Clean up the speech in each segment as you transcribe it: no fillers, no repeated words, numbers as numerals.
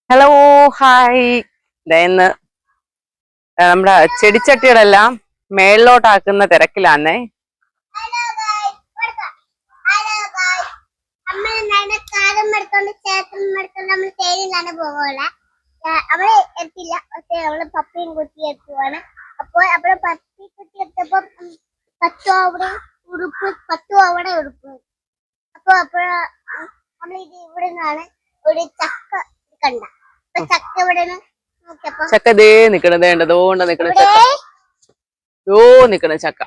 Hello hi. ഇന്ന് നമ്മുടെ ചെടിച്ചട്ടികളെല്ലാം മേളിലോട്ടാക്കുന്ന തിരക്കിലാന്നേ. പപ്പിയും കുത്തി എത്തുവാണ്. അപ്പോൾ അവിടെ പപ്പി കുത്തി എത്തപ്പോ 10 അവിടെ ഉടുപ്പ് 10 അവിടെ ഉടുപ്പ്. അപ്പൊ നമ്മളിത് ഇവിടെ നിന്നാണ് ഒരു ചക്ക കണ്ട. ചക്ക ഇവിടെ ചക്ക ദേ നിക്കണത് ദോണ്ട നിക്കണ ചക്ക. ദോ നിക്കണ ചക്ക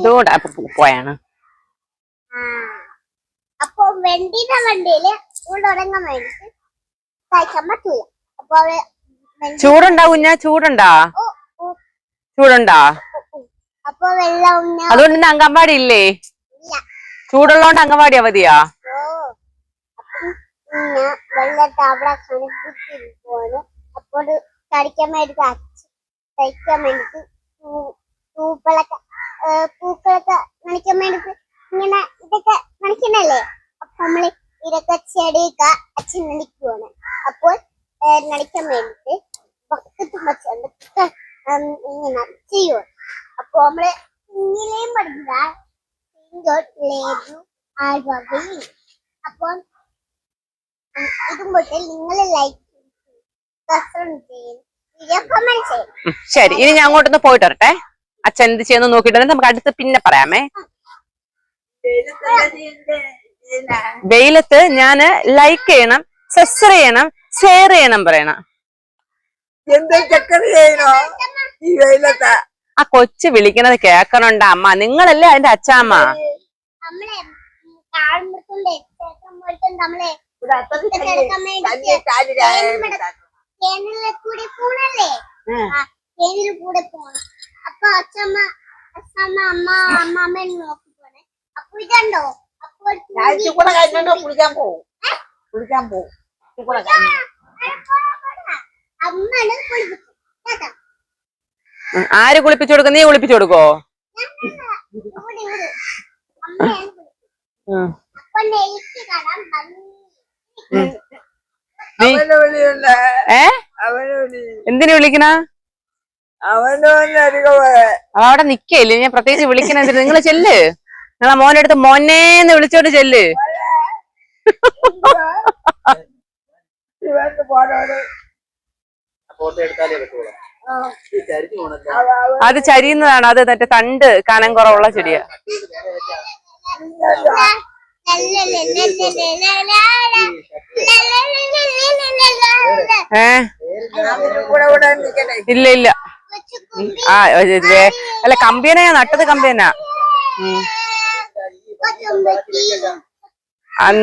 ദോണ്ട പോയാണ്. അപ്പൊ വണ്ടിയില് ഉടങ്ങാൻ വേണ്ടിട്ട് കഴിക്കാൻ പറ്റൂല. അപ്പൊ ചൂടുണ്ടാ കുഞ്ഞാ? ചൂടുണ്ടാ? അപ്പൊ വെള്ളം അതുകൊണ്ട് ഇന്ന് അംഗൻവാടി ഇല്ലേ? ചൂടുള്ളോണ്ട് അംഗൻവാടി അവധിയാ? വെള്ളത്തെ അവിടെ കണിപ്പിച്ചിരിക്കുവാണ്. അപ്പോൾ കളിക്കാൻ വേണ്ടിട്ട് തയ്ക്കാൻ വേണ്ടിട്ട് പൂക്കളൊക്കെ നനയ്ക്കാൻ വേണ്ടിട്ട് ഇങ്ങനെ ഇതൊക്കെ നനയ്ക്കണല്ലേ. അപ്പൊ നമ്മള് ഇതൊക്കെ ചെടിയൊക്കെ അച്ഛൻ നനയ്ക്കുവാണ്. അപ്പോൾ നനയ്ക്കാൻ വേണ്ടിട്ട് ബക്കറ്റും വെച്ചുകൊണ്ട് ഇങ്ങനെ ചെയ്യുക. അപ്പൊ നമ്മള് ഇങ്ങനെയും പഠിക്കുക. അപ്പോൾ ഇതുമ്പോട്ട് നിങ്ങൾ ലൈക്ക് ശരി. ഇനി ഞാൻ അങ്ങോട്ടൊന്ന് പോയിട്ട് വരട്ടെ. അച്ഛൻ എന്ത് ചെയ്യുന്നു നോക്കിയിട്ട് നമുക്ക് അടുത്ത് പിന്നെ പറയാമേ. വെയിലത്ത് ഞാന് ലൈക്ക് ചെയ്യണം, സബ്സ്ക്രൈബ് ചെയ്യണം, ഷെയർ ചെയ്യണം പറയണം. ആ കൊച്ചു വിളിക്കണത് കേക്കണുണ്ട അമ്മ? നിങ്ങളല്ലേ അതിന്റെ അച്ഛാമ്മ. അപ്പൊ അച്ഛമ്മ അമ്മ നോക്കി പോണേ. അപ്പൊ ഇതുണ്ടോ അമ്മയാണ് കുളിപ്പിച്ചു. ആര് കുളിപ്പിച്ചു കൊടുക്കും? നീ കുളിപ്പിച്ചു കൊടുക്കോ? എന്തിനു വിളിക്കണ? അവിടെ നിക്കയില്ലേ? ഞാൻ പ്രത്യേകിച്ച് വിളിക്കണ എന്തിനു? നിങ്ങള് ചെല്ല്. നിങ്ങളെ മോനെ അടുത്ത് മോനേന്ന് വിളിച്ചോണ്ട് ചെല്ല്. അത് ചരിയുന്നതാണ്. അത് മറ്റേ തണ്ട് കനം കുറവുള്ള ചെടിയാ. ഇല്ല ഇല്ല. അല്ല കമ്പിയനാ നട്ടത്, കമ്പിയനാ.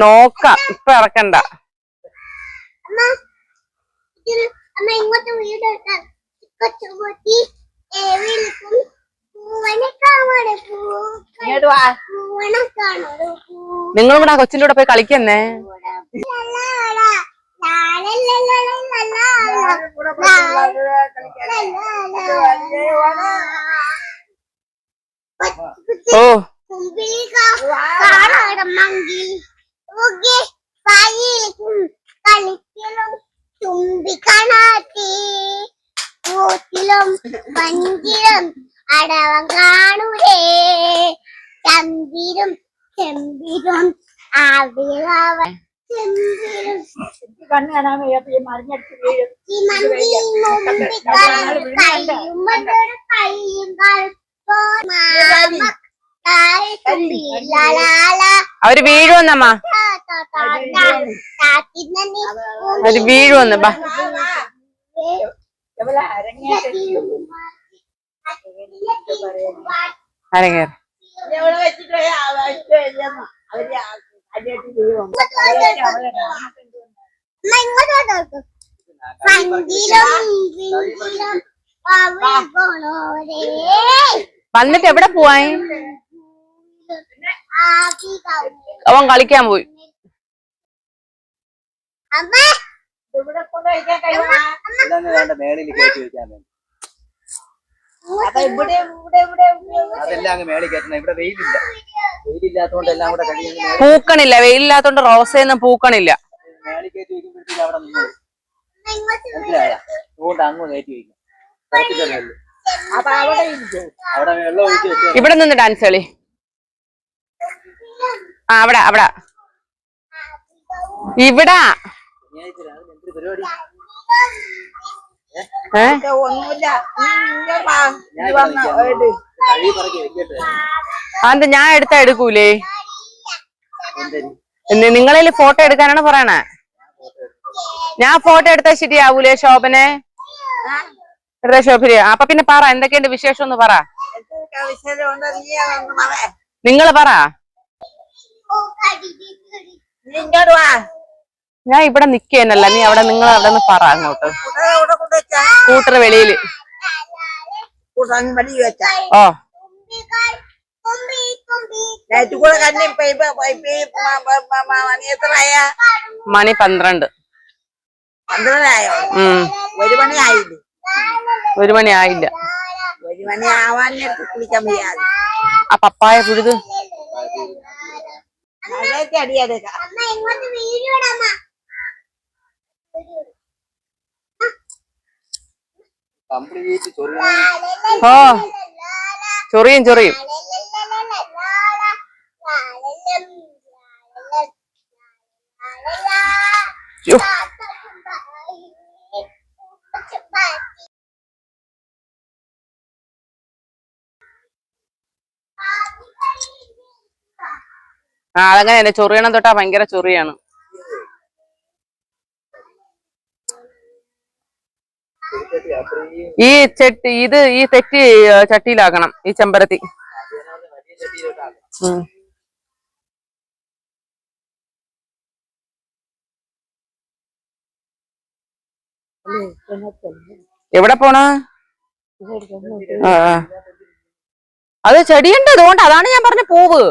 നോക്കാം, ഇപ്പൊ ഇറക്കണ്ട. നിങ്ങളും കൂടെ ആ കൊച്ചിന്റെ കൂടെ പോയി കളിക്കുന്നേ. ഓ തുമ്പിക്കണാത്തി കൂട്ടിലും വഞ്ചിലും അടവം കാണൂരേ. ചമ്പിരും ചെമ്പിരും ആവിളവൻ ചെമ്പിരും അവര് വീഴുവന്നമ്മ. അവര് വീഴുവന്ന്. ബാ അരങ്ങേറ്. വന്നിട്ട് എവിടെ പോവാൻ? അവൻ കളിക്കാൻ പോയി. പൂക്കണില്ല, വെയിലില്ലാത്തോണ്ട് റോസയൊന്നും പൂക്കണില്ല. മേളിൽ കയറ്റി വെക്കുമ്പോഴത്തേക്ക് അവിടെ നിന്ന് ഇങ്ങോട്ട് മനസ്സിലായ അതുകൊണ്ട് അങ്ങ് കയറ്റി വെക്കും അപ്പൊ അവിടെ ഇരിക്കും. അവിടെ വെള്ളം ഒഴിച്ച് വെച്ചാൽ ഇവിടെ നിന്ന് ഡാൻസ് കളി. ആ അവിടെ അവിടെ ഇവിടെ എന്തൊരു പരിപാടി ഇതൊക്കെ ഒന്നുമില്ല. ഇങ്ങ് വാ. ഞാൻ ഇത് വന്ന് എട്. കഴി പറക്കി വെക്കട്ടെ അതെന്താ ഞാൻ എടുത്താ എടുക്കൂലേ? എന്തരി നിങ്ങളിൽ ഫോട്ടോ എടുക്കാനാണ് പറയണേ. ഞാൻ ഫോട്ടോ എടുത്താൽ ശരിയാവൂലേ ശോഭനെ? എടുത്താ ശോഭന. അപ്പൊ പിന്നെ പറ എന്തൊക്കെയുണ്ട് വിശേഷം ഒന്ന് പറ. എന്തൊക്കെ വിശേഷമുണ്ട്? നീ ഒന്ന് പറ. നിങ്ങൾ പറ. നീ ഇങ്ങോട്ട് വാ. ഞാൻ ഇവിടെ നിക്കേനല്ല, നീ അവിടെ നിങ്ങൾ അവിടെ നിന്ന് പറ അങ്ങോട്ട്. ഇവിടെ കൊണ്ടുവച്ചാ സ്കൂട്ടർ വെളിയില്. കൂട്ടാൻ വലിയ വെച്ചാ ഓ ലൈറ്റ് കൂടെ കണ്ണി മണി എത്രയാ? മണി 12. 12 1 മണി ആയില്ലേ? 1 മണി ആയില്ല. 1 മണി ആവാൻ കുളിക്കാൻ വയ്യാതെ ആ പപ്പായ പുഴുത് മഴയൊക്കെ അടിയെടുക്കാം. ഇങ്ങോട്ട് വീഡിയോ ഇടാമ്മ. കംപ്ലീറ്റ് ചൊറിയ ഓ ചൊറിയും ചൊറിയും. യ്യോ. ആ അതങ്ങനെ തന്നെ, ചൊറിയണം തൊട്ടാ ഭയങ്കര ചൊറിയാണ്. ഈ ചട്ടി ഈ തെറ്റി ചട്ടിയിലാക്കണം ഈ ചെമ്പരത്തി. ഉം. എവിടെ പോണ? അത് ചെടിയുണ്ട് അതുകൊണ്ട്, അതാണ് ഞാൻ പറഞ്ഞ പൂവ്.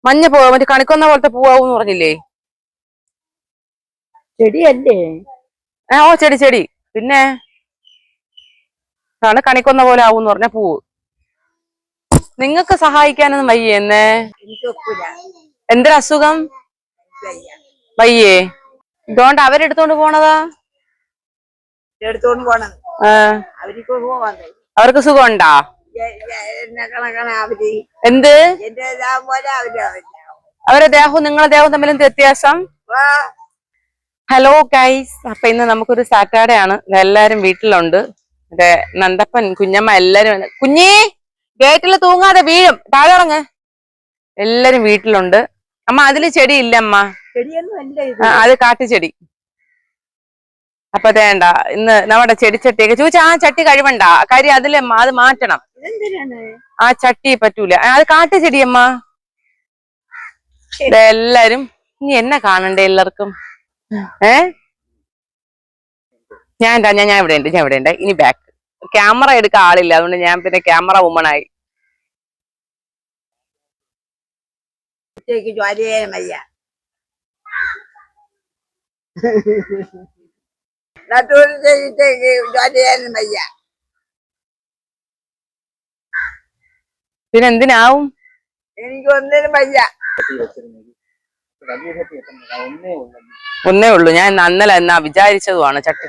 മഞ്ഞ പൂവ്, മറ്റേ കണിക്കൊന്ന പോലത്തെ പൂവാവൂന്ന് പറഞ്ഞില്ലേ? ചെടിയല്ലേ? ഓ ചെടി ചെടി. പിന്നെ അതാണ് കണിക്കൊന്ന പോലെ ആവൂന്ന് പറഞ്ഞ പൂവ്. നിങ്ങക്ക് സഹായിക്കാനൊന്നും വയ്യേ എന്നേ? എനിക്ക് ഒക്കില്ല. എന്തൊരസുഖം? വയ്യേ? ഇതുകൊണ്ട് അവരെടുത്തോണ്ട് പോണതാ. എടുത്തോണ്ട് പോണം. ആ അവർക്ക് പോവാന്നേ. അവർക്ക് സുഖം ഉണ്ടാ? എന്നെ കണക്കാണ് അവര്. എന്ത്? എന്റെ ഇതാ പോലെ അവരെ ദേഹവും നിങ്ങളെ ദേഹവും തമ്മിൽ എന്ത് വ്യത്യാസം? ഹലോ ഗൈസ്, അപ്പൊ ഇന്ന് നമുക്കൊരു സാറ്റർഡേ ആണ്. എല്ലാരും വീട്ടിലുണ്ട്. മറ്റേ നന്ദപ്പൻ, കുഞ്ഞമ്മ എല്ലാരും. കുഞ്ഞി ഗേറ്റിൽ തൂങ്ങാതെ വീഴും, താഴെ ഇറങ്ങ്. എല്ലാരും വീട്ടിലുണ്ട്. അമ്മ അതില് ചെടി ഇല്ല അമ്മ. ചെടിയൊന്നും അല്ല ഇത്. അത് കാട്ടുചെടി. അപ്പൊ വേണ്ട, ഇന്ന് നമ്മുടെ ചെടിച്ചട്ടിയൊക്കെ ചോദിച്ചാ ആ ചട്ടി കഴിവണ്ട കാര്യം, അതിലെ അത് മാറ്റണം. ഇതെന്തിനാണ്? ആ ചട്ടി പറ്റൂല, അത് കാട്ടുചെടിയമ്മ. എല്ലാരും ഇനി എന്നെ കാണണ്ടേ എല്ലാവർക്കും? ഞാൻ ഇവിടെ ഉണ്ട്. ഇനി ബാക്ക് ക്യാമറ എടുക്കാൻ ആളില്ല, അതുകൊണ്ട് ഞാൻ പിന്നെ ക്യാമറ വുമൺ ആയി. ജോലി ചെയ്യാൻ വയ്യ. നട്ടൂര് ചെയ്തിട്ടേക്ക് ജോലി ചെയ്യാനും വയ്യ. പിന്നെ എന്തിനാവും? എനിക്ക് ഒന്നിനും വയ്യ. ഒന്നേ ഉള്ളൂ. ഞാൻ അന്നലെ എന്നാ വിചാരിച്ചതുമാണ് ചട്ടി.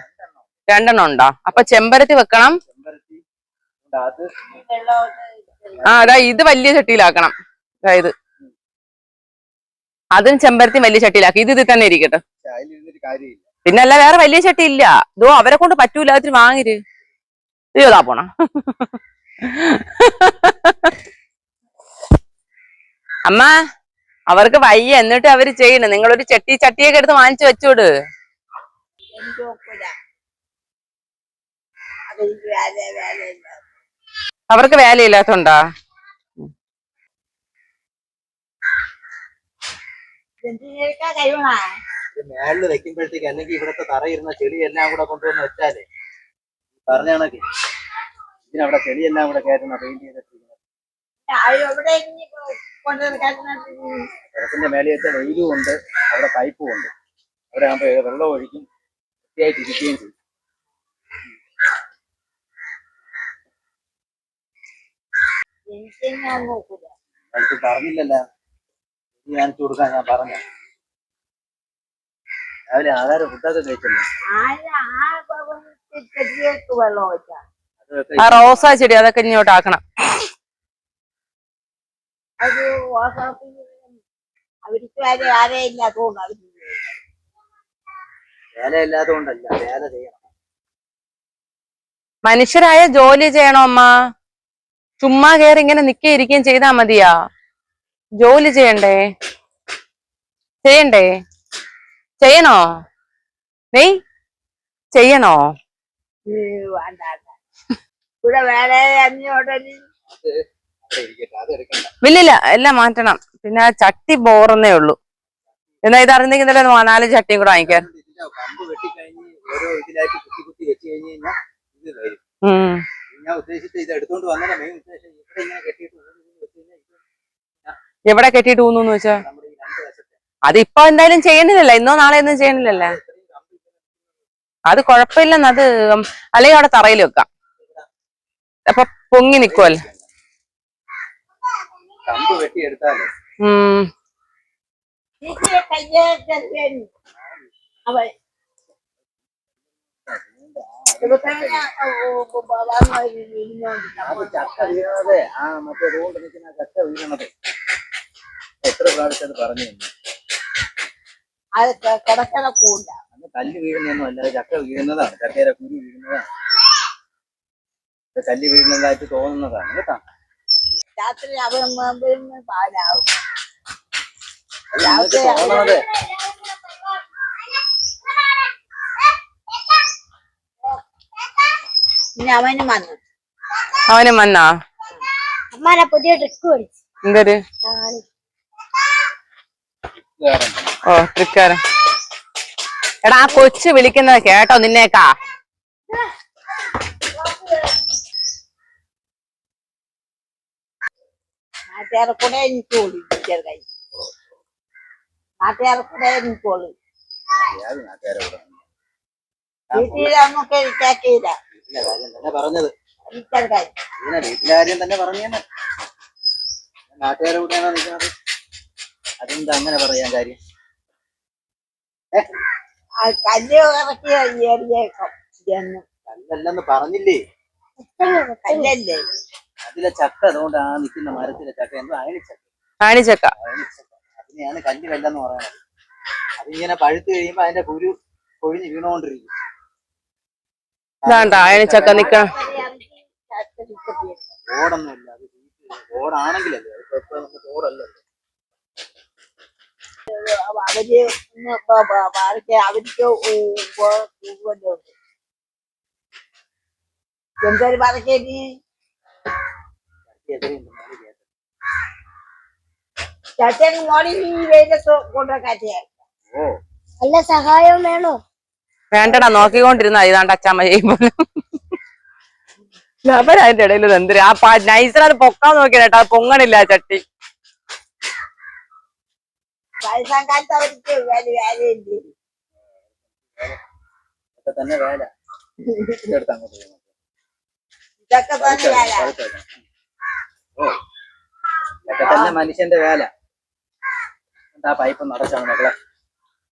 2 ഉണ്ടോ? അപ്പൊ ചെമ്പരത്തി വെക്കണം. അതാ ഇത് വലിയ ചട്ടിയിലാക്കണം. അതായത് അതും ചെമ്പരത്തി വലിയ ചട്ടിയിലാക്കി. ഇത് ഇതിൽ തന്നെ ഇരിക്കട്ടെ. പിന്നെ അല്ല വേറെ വലിയ ചട്ടി ഇല്ല. ഇതോ അവരെ കൊണ്ട് പറ്റൂല, അതിന് വാങ്ങിര്. ഇതാ പോണ. അമ്മ അവർക്ക് വയ്യ, എന്നിട്ട് അവര് ചെയ്യണം. നിങ്ങളൊരു ചട്ടിയൊക്കെ എടുത്ത് വാങ്ങിച്ചു വെച്ചോട്. അവർക്ക് വേലയില്ലാത്തോണ്ടാ? മേളില് വെക്കുമ്പോഴത്തേക്ക് അല്ലെങ്കിൽ ഇവിടത്തെ തറയിരുന്ന ചെളി എല്ലാം കൂടെ കൊണ്ടുവന്ന് വെച്ചാലേ പറഞ്ഞ കണക്ക് ഇതിനവിടെ ചെളിയെല്ലാം കൂടെ കയറ്റുന്ന പെയിന്റ് ചെയ്തിട്ടിരിക്കുന്നത്. ടെറസിന്റെ മേലെ വെച്ച വെയിലും ഉണ്ട്, അവിടെ പൈപ്പും ഉണ്ട്. അവിടെ ആകുമ്പോ വെള്ളം ഒഴിക്കും, വൃത്തിയായിട്ട് ഇരിക്കുകയും ചെയ്യും. അടുത്ത് പറഞ്ഞില്ലല്ലോ, കാണിച്ചു കൊടുക്കാൻ ഞാൻ പറഞ്ഞ. രാവിലെ ആഹാരം ഫുഡൊക്കെ കഴിച്ചല്ലോ. ചെടിയൊക്കെ വെള്ളം വെച്ചാ അതൊക്കെ ആ റോസാ ചെടി അതൊക്കെ ഇങ്ങോട്ട് ആക്കണം. അത് അവർക്ക് ആരെയില്ല തോന്നുന്നു അവര് വേല ഇല്ലാത്തതുകൊണ്ടല്ല, വേല ചെയ്യണം. മനുഷ്യരായ ജോലി ചെയ്യണോ അമ്മ? ചുമ്മാ കയറി ഇങ്ങനെ നിക്കുകയും ചെയ്താ മതിയാ? ജോലി ചെയ്യണ്ടേ? ചെയ്യണ്ടേ? ചെയ്യണോ? നീ ചെയ്യണോ? വേണ്ട ഇവിടെ വേറെ അഞ്ഞോടന് അത് അവിടെ ഇരിക്കട്ടെ, അത് എടുക്കണ്ട. ഇല്ലില്ല, എല്ലാം മാറ്റണം. പിന്നെ ആ ചട്ടി ബോറന്നേ ഉള്ളൂ. എന്നാ ഇത് അറിഞ്ഞെങ്കിൽ 4 ചട്ടിയും കൂടെ വാങ്ങിക്കാൻ. ഇതിന്റെ കമ്പ് വെട്ടിക്കഴിഞ്ഞ് ഓരോ ഇതിലായിട്ട് കുത്തി കുത്തി വെച്ച് കഴിഞ്ഞ് കഴിഞ്ഞാൽ ഇത് വരും. ഞാൻ ഉദ്ദേശിച്ചത് ഇത് എടുത്തോണ്ട് വന്നതിന്റെ മെയിൻ ഉദ്ദേശം ഇവിടെ ഇങ്ങനെ കെട്ടിയിട്ട് വെച്ച് കഴിഞ്ഞാൽ ഇത് എവിടെ കെട്ടിയിട്ട് ഊന്നു വെച്ചാ നമ്മുടെ ഈ 2 വശത്തെ അതിപ്പോ എന്തായാലും ചെയ്യണില്ലല്ലോ, ഇന്നോ നാളെ ഒന്നും ചെയ്യണില്ലല്ലോ. ഇത്രയും കമ്പ് അത് കുഴപ്പമില്ലെന്ന്, അത് അല്ലെങ്കിൽ അവിടെ തറയിൽ വെക്കാം, അപ്പൊ പൊങ്ങി നിക്കുവല്ലോ. കമ്പ് വെട്ടിയെടുത്താലേ അവൻ അത് ചക്ക വീണത് ആ മറ്റേ റോഡ് നിൽക്കുന്ന ചക്ക വീണത് എത്ര പ്രാവശ്യം അത് പറഞ്ഞു തന്നെ. അത് കിടക്കിടക്കൂല്ല. അന്ന് കല്ല് വീഴുന്നൊന്നും അല്ല, ചക്ക വീഴുന്നതാണ്, ചക്കയുടെ കുരു വീഴുന്നതാണ്. ഇത് കല്ല് വീഴുന്നതായിട്ട് തോന്നുന്നതാണ് കേട്ടോ. രാത്രി അവൻ പാലാവും. അത് നിങ്ങൾക്ക് തോന്നണത്. പിന്നെ അവന് വന്നു. അവനും വന്നാ? അമ്മാനെ പുതിയ ട്രിക്ക് പഠിച്ചു. എന്തൊരു ഓ ട്രിക്കാരൻ. എടാ ആ കൊച്ചു വിളിക്കുന്നത് കേട്ടോ നിന്നേക്കാ? നാട്ടുകാരെ കൂടെ എനിക്കോളൂ ചെറുതായി. നാട്ടുകാരെ കൂടെ എനിക്കോളൂ. ഏത് നാട്ടുകാരെ കൂടെ? വീട്ടിലൊന്നൊക്കെ എനിക്കാക്കിയില്ല. വീട്ടിലെ കാര്യം തന്നെ പറഞ്ഞത്. ചെറുതായി ഇതിനെ വീട്ടിലെ കാര്യം തന്നെ പറഞ്ഞേനെ. നാട്ടുകാരെ കൂടെയാണോ നിൽക്കുന്നത്? അതെന്താ അങ്ങനെ പറയാൻ കാര്യം? കല്ല് ഇറക്കി ഏറിയേക്കാം എന്ന്. കല്ലല്ലെന്ന് പറഞ്ഞില്ലേ? കല്ലല്ലേ അതിലെ ചക്ക, അതുകൊണ്ട് ആ നിൽക്കുന്ന മരത്തിലെ ചക്ക എന്തോ അയണിച്ചക്ക. കാണിച്ചേക്ക. അയണിച്ചക്ക അതിനെയാണ് കല്ല് കല്ലെന്ന് പറയുന്നത്. അതിങ്ങനെ പഴുത്ത് കഴിയുമ്പോ അതിന്റെ കുരു കൊഴിഞ്ഞ് വീണുകൊണ്ടിരിക്കും. ഇതാണ്ട അയണിച്ചക്ക നിക്കണം. ഓടൊന്നുമില്ല, അത് ഓടാണെങ്കിലല്ലേ, അതിപ്പോ നമുക്ക് ഓടല്ലല്ലോ. അവര് അവർക്ക് എന്തൊരു പറക്കേനി ചട്ടന് മോളി ഈ വെയിലത്ത് കൊണ്ടുവരാറ്റിയ. ഓ നല്ല സഹായം വേണോ? വേണ്ടടാ, നോക്കിക്കൊണ്ടിരുന്ന ഇതാണ്ട് അച്ചാമ്മ ചെയ്യുമ്പോ അവരതിന്റെ ഇടയിൽ എന്തിനാ ആ നൈസിനത് പൊക്കാൻ നോക്കിയാട്ടോ, അത് പൊങ്ങണില്ല ആ ചട്ടി. വയസ്സാം കാലത്ത് അവർക്ക് വേലയില്ല. ഇതൊക്കെ തന്നെ വേല. ഇതെടുത്ത് അങ്ങോട്ട് പോയി. ഇതൊക്കെ തന്നെ വേല. ഓ ഇതൊക്കെ തന്നെ മനുഷ്യന്റെ വേല. എന്താ പൈപ്പ് നടച്ചാണ് മക്കളെ?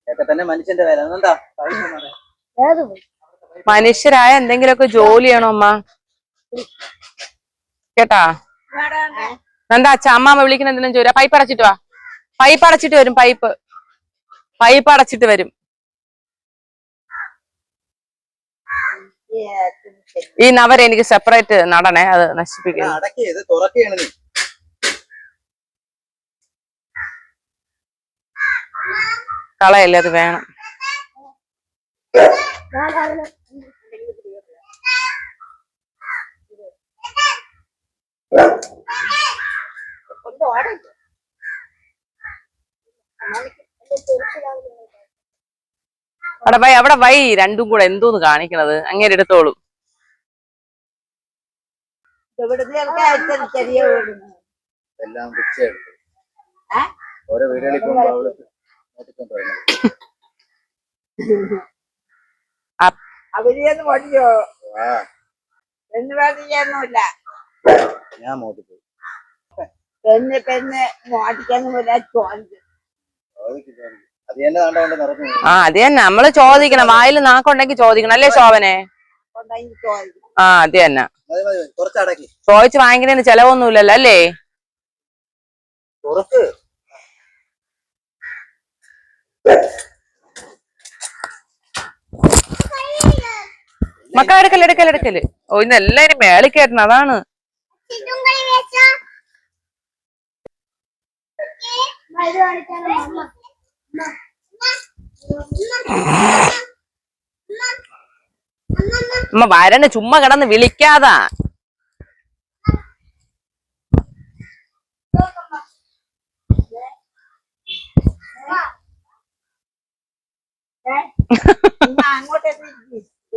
ഇതൊക്കെ തന്നെ മനുഷ്യന്റെ വേല. എന്താ പൈപ്പ് നട? ഏത് പോയി? മനുഷ്യരായ എന്തെങ്കിലുമൊക്കെ ജോലി ചെയ്യണോ അമ്മ? കേട്ടാ? എന്താ അച്ഛാമ്മ വിളിക്കുന്ന എന്തിനും ചോദിച്ചാ പൈപ്പ് അടച്ചിട്ട് വാ. പൈപ്പ് അടച്ചിട്ട് വരും. പൈപ്പ് അടച്ചിട്ട് വരും. ഈ നവര എനിക്ക് സെപ്പറേറ്റ് നടണേ, അത് നശിപ്പിക്കുന്നു. അടക്കിയത് തുറക്കുകയാണ് നീ. കളയല്ലേ, അത് വേണം. അവിടെ വൈ രണ്ടും കൂടെ എന്തോന്ന് കാണിക്കണത്? അങ്ങനെ എടുത്തോളൂ. ചെറിയ എല്ലാം പിച്ചെടുത്തു. ഓരോ വീടുകളിൽ പോകുമ്പോ അവള് നോക്കിക്കൊണ്ട് വരുന്നത്. അവരെയൊന്നും പഠിച്ചോ എന്ന് പറഞ്ഞൊന്നുമില്ല. ഞാൻ മോട്ടിപ്പോയി. പെണ്ണ് മോട്ടിക്കൊന്നുമില്ല. ചോദിച്ചു അത് തന്നെ കണ്ടോണ്ട് നടന്നു. ആ അത് തന്നെ നമ്മള് ചോദിക്കണം, വായിൽ നാക്കുണ്ടെങ്കിൽ ചോദിക്കണം അല്ലേ ശോഭനെ? ആ അത് തന്നെ, കുറച്ചടക്കി ചോദിച്ച് വാങ്ങിക്കുന്നതിന് ചെലവൊന്നുമില്ലല്ലോ അല്ലേ? തുറക്ക്. മക്കളെ എടുക്കല്. ഓ ഇന്ന് എല്ലാരും മേളിൽ കയറ്റണം, അതാണ്. അമ്മ വരണ്ട, ചുമ്മാ കിടന്ന് വിളിക്കാതാ. അങ്ങോട്ടേക്ക്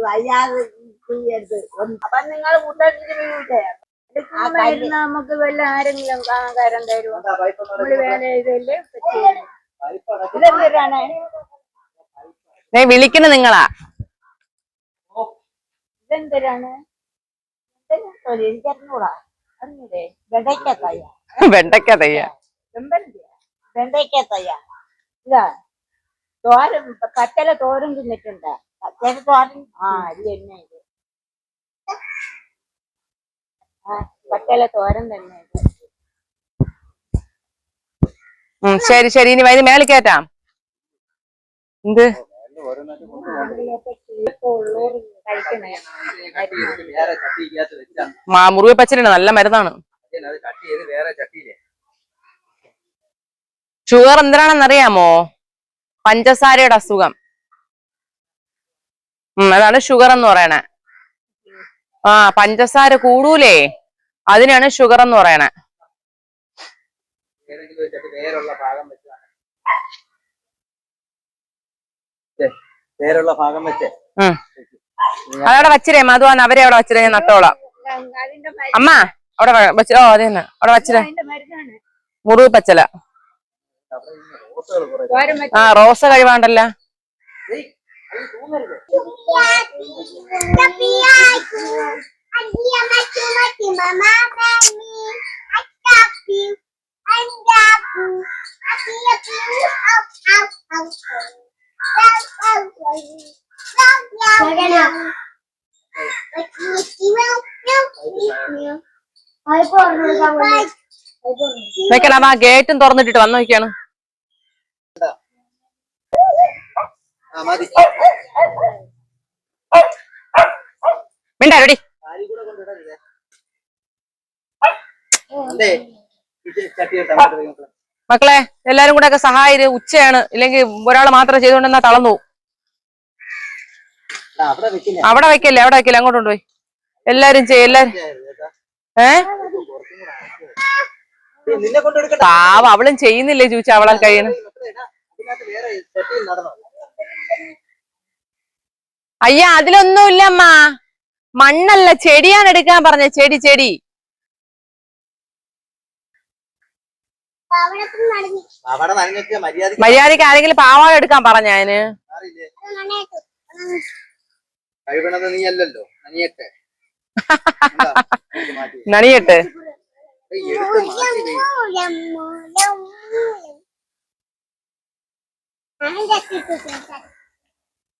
വയ്യാതെ അപ്പൊ നിങ്ങൾ മുട്ടടിച്ച് വീഴൂലേ? നമുക്ക് വല്ല ആരെങ്കിലും കാരം തരുമോ? നമ്മള് വേറെ ഇതല്ലേ ഇതെന്തിനാണ്? വിളിക്കുന്ന നിങ്ങളാ. ഇതെന്തിനാണ്? എനിക്കറിഞ്ഞൂടാ. അറിഞ്ഞൂടേ? വെണ്ടയ്ക്കത്തയ്യ. വെണ്ടയ്ക്കതയ്യ. വെണ്ടയ്ക്കത്തയ്യ. ഇതാ തോരൻ, പച്ചല തോരൻ തിന്നിട്ടുണ്ട്. പച്ചല തോരൻ ഇത് തന്നെ ഇത്. പച്ചല തോരൻ തന്നെ ഇത്. ശരി ശരി, ഇനി വൈകുന്നേരം മേളിൽ കയറ്റാം. എന്ത് മുറിവ് പച്ചലുണ്ട്, നല്ല മരുന്നാണ്. ഷുഗർ എന്തിനാണെന്നറിയാമോ? പഞ്ചസാരയുടെ അസുഖം. അതാണ് ഷുഗർ എന്ന് പറയണേ. ആ പഞ്ചസാര കൂടൂലേ, അതിനാണ് ഷുഗർ എന്ന് പറയണേ. വേറുള്ള ഭാഗം വെച്ച് അതവിടെ വച്ചിരേ മധുവാന്ന്, അവരെ അവിടെ വച്ചിരേ, ഞാൻ നട്ടോളാം. അമ്മ അവിടെ വെച്ചോ, അതെ തന്നെ അവിടെ വച്ചിരേ. മുറിവ് പച്ചല. ആ റോസ കഴിവാണ്ടല്ല. വെക്കണം, ആ ഗേറ്റും തുറന്നിട്ടിട്ട് വന്നു നോക്കിയാണ്. മിണ്ടാടി മക്കളെ, എല്ലാരും കൂടെ ഒക്കെ സഹായിര്. ഉച്ചയാണ്, ഇല്ലെങ്കിൽ ഒരാൾ മാത്രം ചെയ്തുകൊണ്ടെന്നാ തളർന്നു. അവിടെ വെക്കല്ലേ, അവിടെ വെക്കല്ലേ, അങ്ങോട്ട് കൊണ്ടുപോയി എല്ലാരും എല്ലാരും. പാവം, അവളും ചെയ്യുന്നില്ലേ ചോദിച്ചാ, അവളെ കഴിയണം. അയ്യ അതിലൊന്നുമില്ല അമ്മ, മണ്ണല്ല ചെടിയാണ് എടുക്കാൻ പറഞ്ഞ. ചെടി മര്യാദക്ക് ആരെങ്കിലും പാവാട എടുക്കാൻ പറഞ്ഞ. അതിന് കഴിവണത് നീ അല്ലല്ലോ, നനിയട്ടെ. നണിയട്ടെ.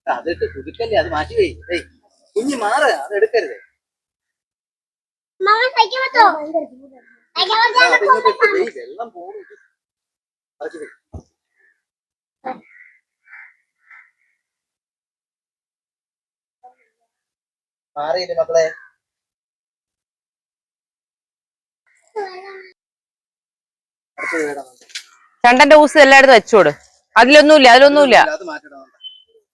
അതിട്ട് കുതുക്കല്ലേ, അത് മാറ്റി പോയി. കുഞ്ഞ് മാറ്, അത് എടുക്കരുത്. വെള്ളം പോകും. മാറിയില്ലേ മക്കളെ? ചണ്ടന്റെ ഊസ് എല്ലായിടത്തും വെച്ചോട്. അതിലൊന്നുമില്ല. അത് മാറ്റണം.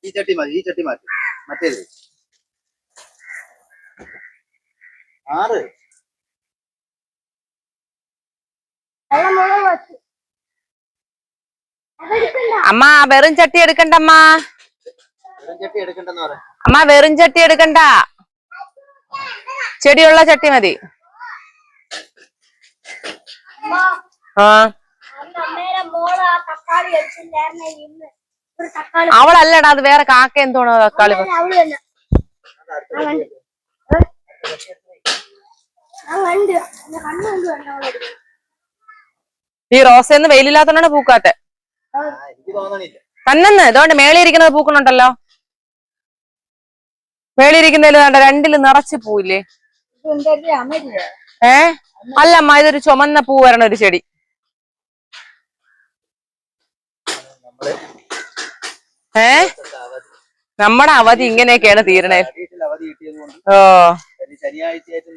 ഈ ചട്ടി മാറ്റി. മറ്റേത് ആറ്. അമ്മ വെറും ചട്ടി എടുക്കണ്ടമ്മ. അമ്മ വെറും ചട്ടി എടുക്കണ്ട, ചെടിയുള്ള ചട്ടി മതി. ആ അവളല്ലടാ, അത് വേറെ കാക്ക എന്തോണോ തക്കാളി. ഈ റോസയൊന്നും വെയിലില്ലാത്തോണ്ടാണ് പൂക്കാത്തെ. എനിക്ക് തോന്നണില്ല. തന്നെന്ന് ഇതുകൊണ്ട് മേളിയിരിക്കുന്നത് പൂക്കളുണ്ടല്ലോ. മേളിയിരിക്കുന്നതിൽ വേണ്ട രണ്ടില് നിറച്ച് പൂവില്ലേ? അല്ലമ്മ, ഇതൊരു ചുമന്ന പൂ വരണ ഒരു ചെടി. നമ്മുടെ അവധി ഇങ്ങനെയൊക്കെയാണ് തീരണേ. അവധി കിട്ടിയതുകൊണ്ട് ഓ ശനിയാഴ്ചയായിട്ട്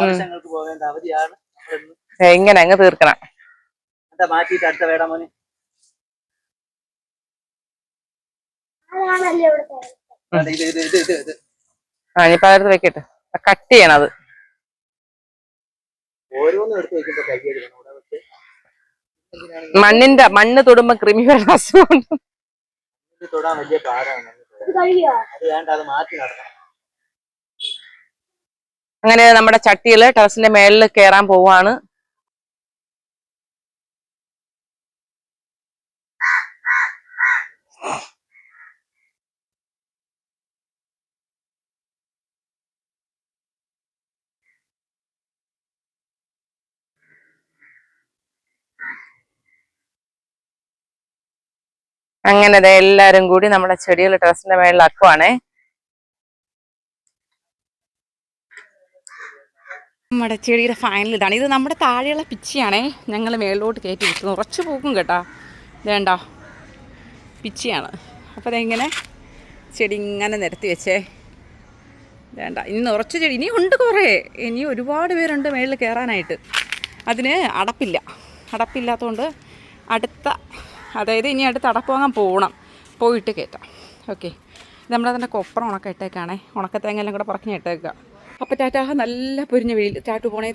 ആവശ്യങ്ങൾക്ക് പോകേണ്ട അവധിയാണ്. ഇങ്ങനെ അങ്ങ് തീർക്കണം. മാറ്റിയിട്ട് അടുത്ത വേടാ മോനെ. ഇനിയിപ്പോ അതെടുത്ത് വെക്കട്ടെ, കട്ട് ചെയ്യണത്. ഓരോന്നും എടുത്ത് വെക്കുമ്പോ കൈയ്യെടുക്കണം. മണ്ണ് തൊടുമ്പോ കൃമി വരുന്ന അസുഖം തൊടാൻ വലിയ പാടാണ്. അത് വേണ്ട, അത് മാറ്റി നടക്കണം. അങ്ങനെ നമ്മുടെ ചട്ടികള് ടെറസിന്റെ മേളിൽ കയറാൻ പോവാണ്. അങ്ങനെ എല്ലാരും കൂടി നമ്മുടെ ചെടികൾ ടെറസിന്റെ മേളിലാക്കുവാണേ. നമ്മുടെ ചെടിയുടെ ഫൈനൽ ഇതാണ്. ഇത് നമ്മുടെ താഴെയുള്ള പിച്ചിയാണേ, ഞങ്ങൾ മേളിലോട്ട് കയറ്റി വിട്ടു. ഉറച്ചു പൂക്കും കേട്ടോ, വേണ്ട പിച്ചിയാണ്. അപ്പോൾ അതെങ്ങനെ ചെടി ഇങ്ങനെ നിരത്തി വെച്ചേ, വേണ്ട. ഇന്ന് ഉറച്ച ചെടി ഇനി ഉണ്ട് കുറേ, ഇനി ഒരുപാട് പേരുണ്ട് മേളിൽ കയറാനായിട്ട്. അതിന് അടപ്പില്ലാത്തതുകൊണ്ട് ഇനി അടുത്ത അടപ്പ് വാങ്ങാൻ പോയിട്ട് കയറ്റാം. ഓക്കെ, നമ്മുടെ തന്നെ കൊപ്പറ ഉണക്ക ഇട്ടേക്കാണേ, ഉണക്കത്തേങ്ങ എല്ലാം കൂടെ പറക്കി ഇട്ടേക്കുക. അപ്പോൾ ടാറ്റാ, നല്ല പൊരിഞ്ഞ വെയിൽ. താട്ടു പോണേ.